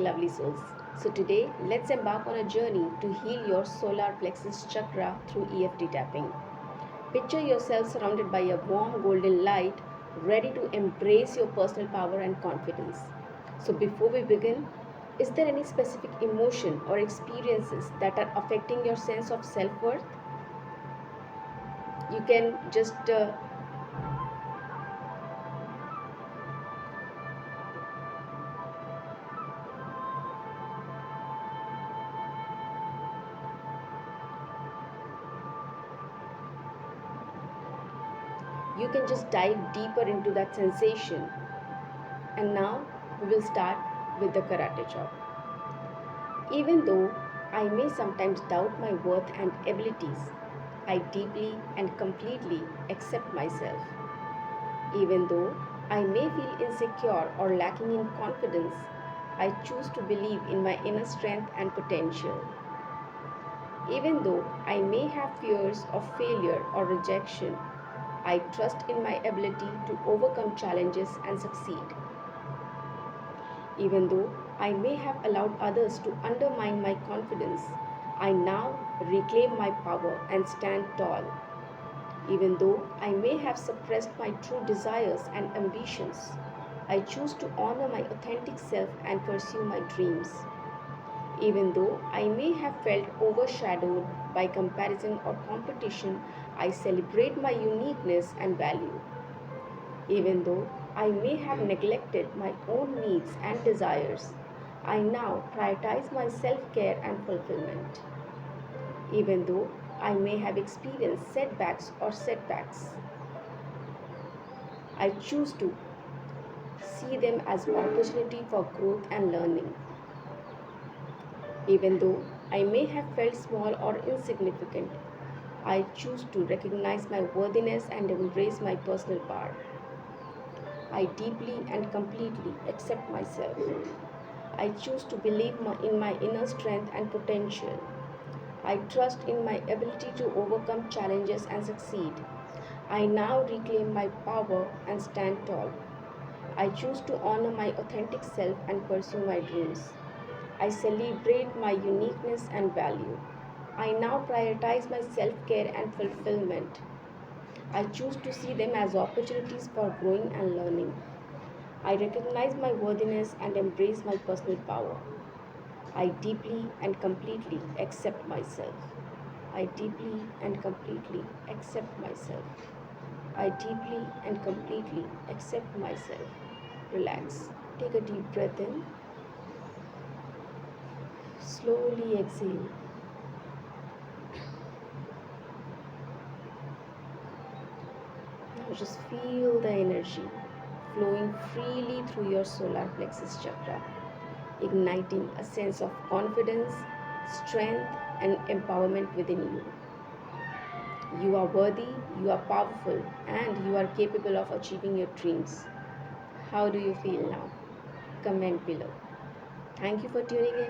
lovely souls. So today, let's embark on a journey to heal your solar plexus chakra through EFT tapping. Picture yourself surrounded by a warm golden light, ready to embrace your personal power and confidence. So before we begin, is there any specific emotion or experiences that are affecting your sense of self-worth? You can just dive deeper into that sensation. And now we will start with the karate chop. Even though I may sometimes doubt my worth and abilities, I deeply and completely accept myself. Even though I may feel insecure or lacking in confidence, I choose to believe in my inner strength and potential. Even though I may have fears of failure or rejection, I trust in my ability to overcome challenges and succeed. Even though I may have allowed others to undermine my confidence, I now reclaim my power and stand tall. Even though I may have suppressed my true desires and ambitions, I choose to honor my authentic self and pursue my dreams. Even though I may have felt overshadowed by comparison or competition, I celebrate my uniqueness and value. Even though I may have neglected my own needs and desires, I now prioritize my self care and fulfillment. Even though I may have experienced setbacks, I choose to see them as opportunity for growth and learning. Even though I may have felt small or insignificant, I choose to recognize my worthiness and embrace my personal power. I deeply and completely accept myself. I choose to believe in my inner strength and potential. I trust in my ability to overcome challenges and succeed. I now reclaim my power and stand tall. I choose to honor my authentic self and pursue my dreams. I celebrate my uniqueness and value. I now prioritize my self care and fulfillment. I choose to see them as opportunities for growing and learning. I recognize my worthiness and embrace my personal power. I deeply and completely accept myself. I deeply and completely accept myself. I deeply and completely accept myself. Relax. Take a deep breath in. Slowly exhale. Now just feel the energy flowing freely through your solar plexus chakra, igniting a sense of confidence, strength, and empowerment within you. You are worthy, you are powerful, and you are capable of achieving your dreams. How do you feel now? Comment below. Thank you for tuning in.